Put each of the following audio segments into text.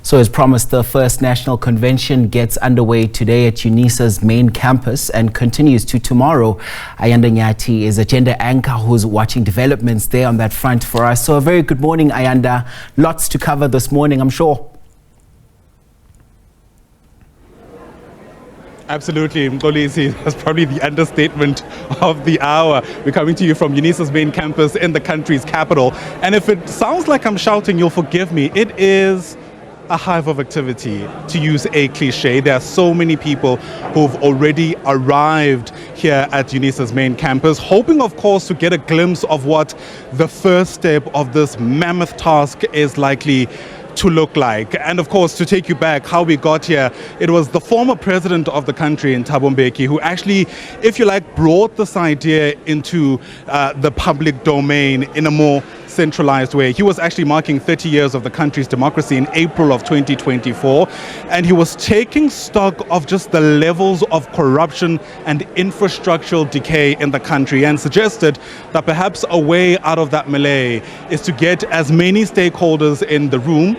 So as promised, the first national convention gets underway today at UNISA's main campus and continues to tomorrow. Ayanda Nyathi is agenda anchor who's watching developments there on that front for us. So a very good morning, Ayanda. Lots to cover this morning, I'm sure. Absolutely, Mkolisi. That's probably the understatement of the hour. We're coming to you from UNISA's main campus in the country's capital. And if it sounds like I'm shouting, you'll forgive me. It is a hive of activity, to use a cliche. There are so many people who've already arrived here at UNISA's main campus, hoping, of course, to get a glimpse of what the first step of this mammoth task is likely to look like. And of course, to take you back how we got here, it was the former president of the country in Thabo Mbeki who actually, if you like, brought this idea into the public domain in a more centralized way. He was actually marking 30 years of the country's democracy in April of 2024, and he was taking stock of just the levels of corruption and infrastructural decay in the country, and suggested that perhaps a way out of that melee is to get as many stakeholders in the room,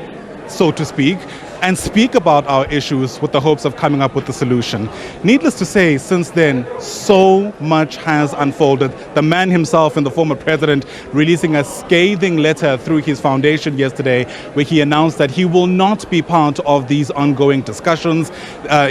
so to speak, and speak about our issues with the hopes of coming up with a solution. Needless to say, since then, so much has unfolded. The man himself and the former president releasing a scathing letter through his foundation yesterday, where he announced that he will not be part of these ongoing discussions.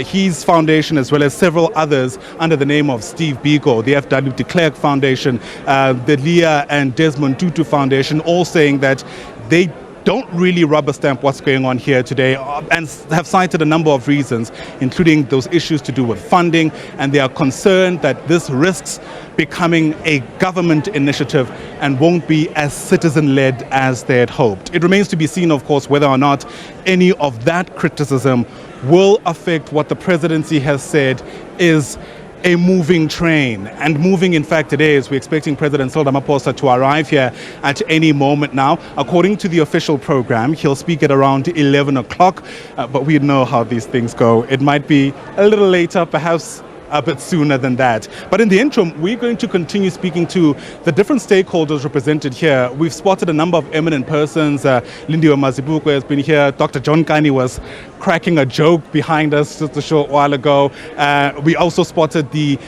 His foundation, as well as several others under the name of Steve Biko, the FW de Klerk Foundation, the Leah and Desmond Tutu Foundation, all saying that they don't really rubber stamp what's going on here today, and have cited a number of reasons, including those issues to do with funding, and they are concerned that this risks becoming a government initiative and won't be as citizen-led as they had hoped. It remains to be seen, of course, whether or not any of that criticism will affect what the presidency has said is a moving train. And moving, in fact, it is. We're expecting President Cyril Ramaphosa to arrive here at any moment now. According to the official program, he'll speak at around 11 o'clock, but we know how these things go. It might be a little later, perhaps a bit sooner than that. But in the interim, we're going to continue speaking to the different stakeholders represented here. We've spotted a number of eminent persons. Lindiwe Mazibuko has been here. Dr. John Kani was cracking a joke behind us just a short while ago. We also spotted the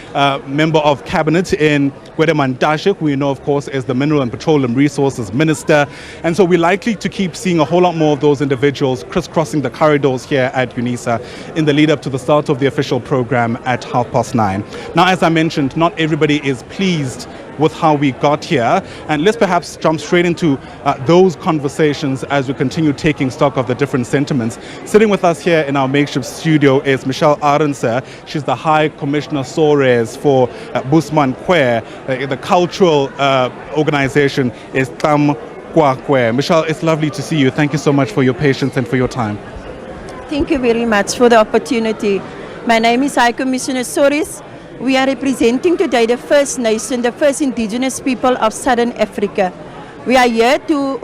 member of cabinet in Gwedeman Dashik, who we know, of course, is the Mineral and Petroleum Resources Minister. And so we're likely to keep seeing a whole lot more of those individuals crisscrossing the corridors here at UNISA in the lead up to the start of the official program at 9:30. Now, as I mentioned, not everybody is pleased with how we got here, and let's perhaps jump straight into those conversations as we continue taking stock of the different sentiments. Sitting with us here in our makeshift studio is Michelle Arendse. She's the High Commissioner Sores for Busman Kwe. The cultural organization is Tam Kwakwe. Michelle, it's lovely to see you. Thank you so much for your patience and for your time. Thank you very much for the opportunity. My name is High Commissioner Sores. We are representing today the First Nation, the first indigenous people of Southern Africa. We are here to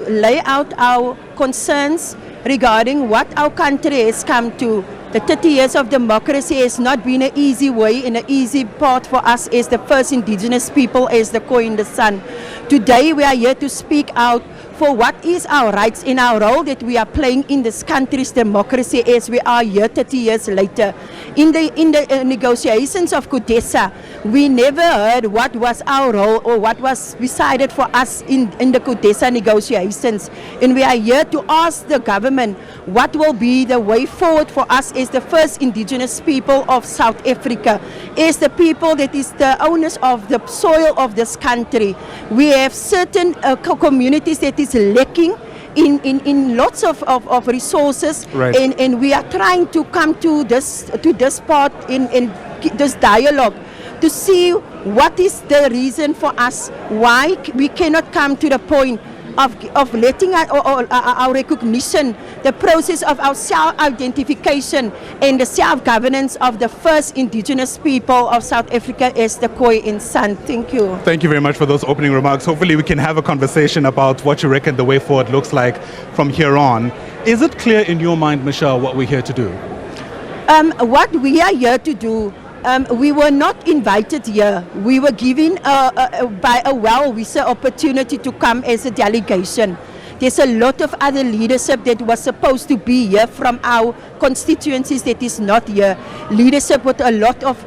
lay out our concerns regarding what our country has come to. The 30 years of democracy has not been an easy way and an easy path for us as the first indigenous people, as the Khoi in the Sun. Today we are here to speak out for what is our rights in our role that we are playing in this country's democracy as we are here 30 years later. In the negotiations of CODESA, we never heard what was our role or what was decided for us in the CODESA negotiations. And we are here to ask the government what will be the way forward for us as the first indigenous people of South Africa, as the people that is the owners of the soil of this country. We have certain communities that is lacking in lots of resources, right. and we are trying to come to this part in this dialogue to see what is the reason for us why we cannot come to the point of letting our recognition, the process of our self-identification and the self-governance of the first indigenous people of South Africa as the Khoi in San. Thank you. Thank you very much for those opening remarks. Hopefully we can have a conversation about what you reckon the way forward looks like from here on. Is it clear in your mind, Michelle, what we're here to do? What we are here to do, we were not invited here. We were given by a well-wisher opportunity to come as a delegation. There's a lot of other leadership that was supposed to be here from our constituencies that is not here. Leadership with a lot of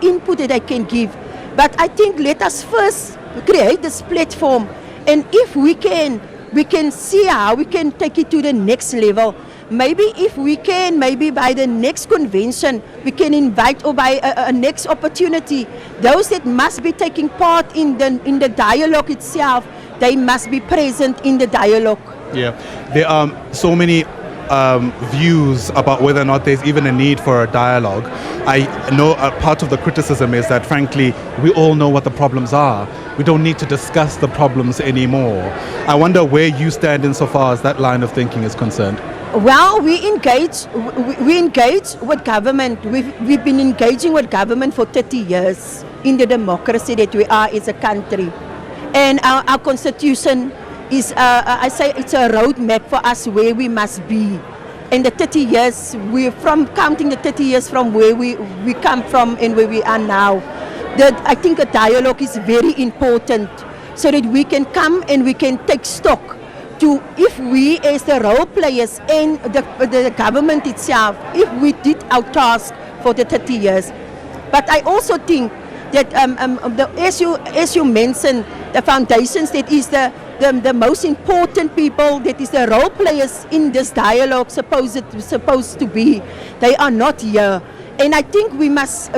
input that I can give. But I think let us first create this platform, and if we can see how we can take it to the next level. Maybe if we can, maybe by the next convention, we can invite, or by a next opportunity, those that must be taking part in the dialogue itself, they must be present in the dialogue. Yeah, there are so many views about whether or not there's even a need for a dialogue. I know a part of the criticism is that, frankly, we all know what the problems are. We don't need to discuss the problems anymore. I wonder where you stand insofar as that line of thinking is concerned. Well, we engage with government. We've been engaging with government for 30 years in the democracy that we are as a country. And our constitution is, I say, it's a roadmap for us where we must be. In the 30 years, we're from counting the 30 years from where we come from and where we are now. I think a dialogue is very important so that we can come and we can take stock to, if we as the role players and the government itself, if we did our task for the 30 years. But I also think that as you mentioned, the foundations, that is the most important people, that is the role players in this dialogue supposed to be, they are not here. And I think we must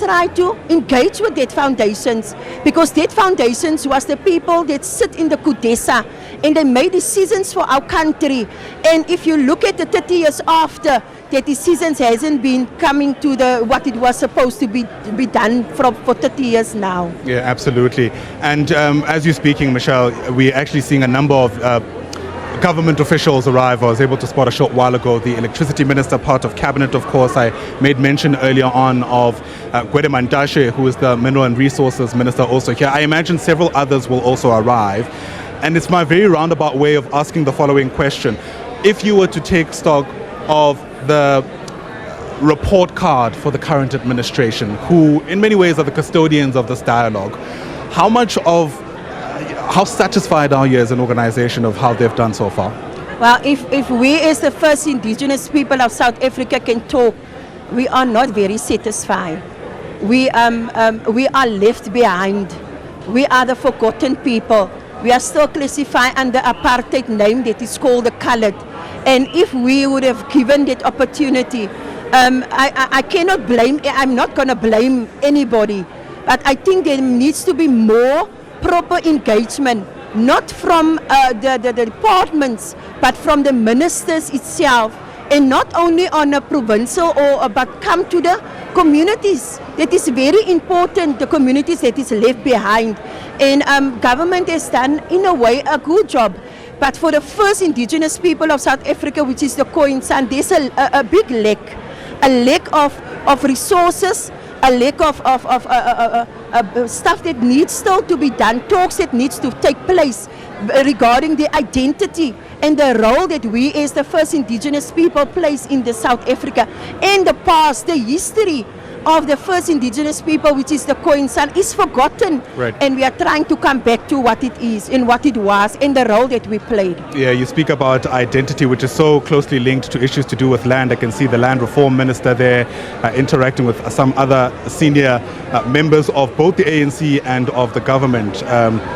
try to engage with that foundations, because that foundations was the people that sit in the Kudesa and they made decisions for our country. And if you look at the 30 years after, that decisions hasn't been coming to what it was supposed to be done for 30 years now. Yeah, absolutely. And as you're speaking, Michelle, we're actually seeing a number of government officials arrive. I was able to spot a short while ago the electricity minister, part of cabinet, of course. I made mention earlier on of Gwede Mantashe, who is the mineral and resources minister, also here. I imagine several others will also arrive. And it's my very roundabout way of asking the following question. If you were to take stock of the report card for the current administration, who in many ways are the custodians of this dialogue, how satisfied are you as an organization of how they've done so far? Well, if we as the first indigenous people of South Africa can talk, we are not very satisfied. We are left behind. We are the forgotten people. We are still classified under apartheid name that is called the colored. And if we would have given that opportunity, I cannot blame, I'm not going to blame anybody, but I think there needs to be more proper engagement, not from the departments, but from the ministers itself, and not only on a provincial but come to the communities. That is very important, the communities that is left behind. And government has done, in a way, a good job. But for the first indigenous people of South Africa, which is the Khoisan, there's a big lack of resources, a lack of stuff that needs still to be done, talks that needs to take place regarding the identity and the role that we as the first indigenous people plays in the South Africa. And the past, the history of the first indigenous people, which is the Khoisan, is forgotten. Right. And we are trying to come back to what it is and what it was and the role that we played. Yeah, you speak about identity, which is so closely linked to issues to do with land. I can see the land reform minister there interacting with some other senior members of both the ANC and of the government.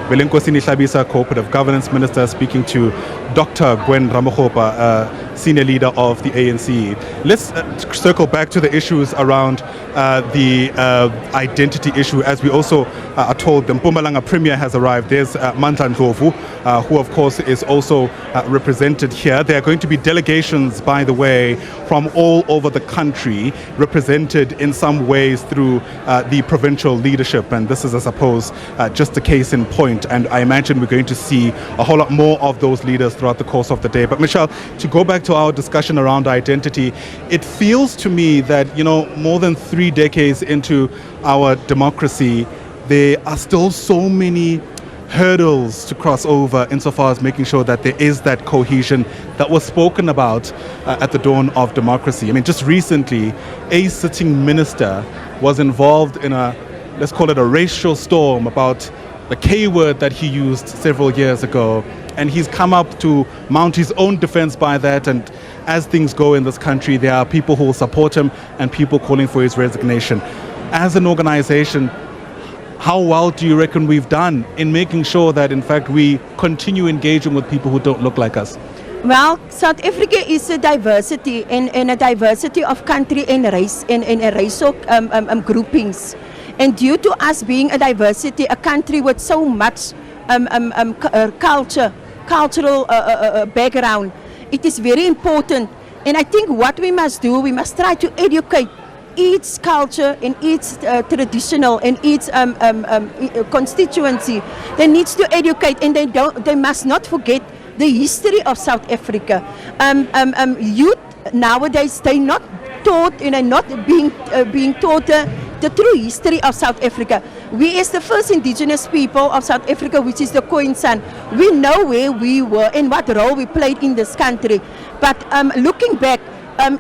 Velenkosini Hlabisa, cooperative governance minister, speaking to Dr. Gwen Ramokgopa, senior leader of the ANC. Let's circle back to the issues around the identity issue, as we also are told the Mpumalanga Premier has arrived. There's Mandla Ndlovu, who of course is also represented here. There are going to be delegations, by the way, from all over the country, represented in some ways through the provincial leadership, and this is, I suppose, just a case in point, and I imagine we're going to see a whole lot more of those leaders throughout the course of the day. But Michelle, to go back to our discussion around identity, it feels to me that, more than 3 decades into our democracy, there are still so many hurdles to cross over insofar as making sure that there is that cohesion that was spoken about at the dawn of democracy. I mean, just recently, a sitting minister was involved in let's call it a racial storm about the K word that he used several years ago. and he's come up to mount his own defense by that. And as things go in this country, there are people who will support him and people calling for his resignation. As an organization, how well do you reckon we've done in making sure that, in fact, we continue engaging with people who don't look like us? Well, South Africa is a diversity and a diversity of country and race and racial groupings. And due to us being a diversity, a country with so much cultural background, it is very important. And I think what we must do, we must try to educate each culture and each traditional and each constituency. They need to educate, and they must not forget the history of South Africa. Youth nowadays, they're not taught, not being taught the true history of South Africa. We, as the first indigenous people of South Africa, which is the Khoisan, we know where we were and what role we played in this country. But looking back,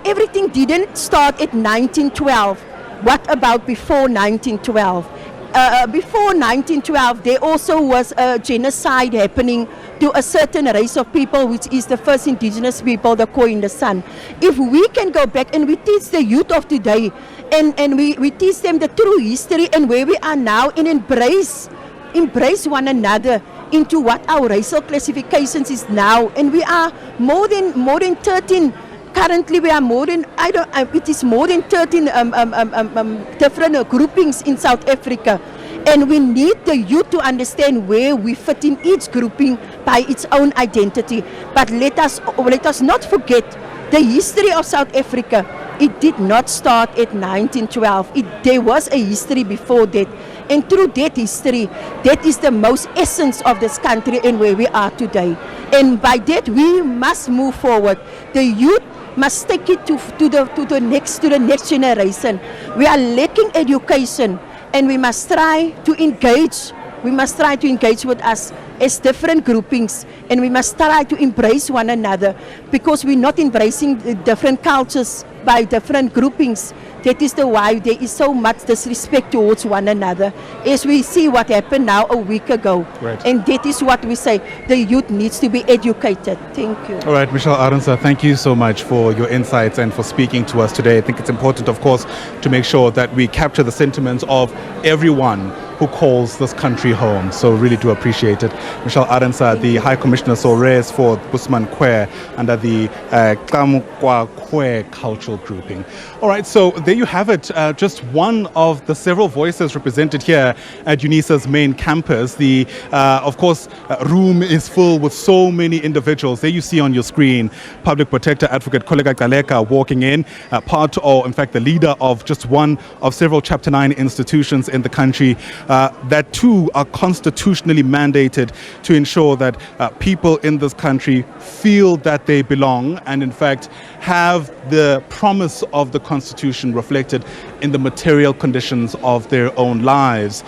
everything didn't start at 1912. What about before 1912? Before 1912, there also was a genocide happening to a certain race of people, which is the first indigenous people, the Khoisan. If we can go back and we teach the youth of today, and we teach them the true history and where we are now, and embrace one another into what our racial classifications is now. And we are more than 13. Currently, we are more than, it is more than 13 different groupings in South Africa. And we need the youth to understand where we fit in each grouping by its own identity. But let us not forget the history of South Africa. It did not start at 1912. There was a history before that. And through that history, that is the most essence of this country and where we are today. And by that, we must move forward. The youth must take it to the next generation. We are lacking education, and we must try to engage. We must try to engage with us as different groupings, and we must try to embrace one another, because we're not embracing the different cultures by different groupings. That is the why there is so much disrespect towards one another, as we see what happened now a week ago. Right. And that is what we say, the youth needs to be educated. Thank you. All right, Michelle Arendse, thank you so much for your insights and for speaking to us today. I think it's important, of course, to make sure that we capture the sentiments of everyone who calls this country home. So really do appreciate it. Michelle Arendse, the High Commissioner Sores for Busman Kwe under the Kamkwa Kwe cultural grouping. All right, so there you have it. Just one of the several voices represented here at UNISA's main campus. The, of course, room is full with so many individuals. There you see on your screen, Public Protector Advocate Koleka Galeka walking in, part or in fact the leader of just one of several Chapter 9 institutions in the country that too are constitutionally mandated to ensure that people in this country feel that they belong and in fact have the promise of the Constitution reflected in the material conditions of their own lives.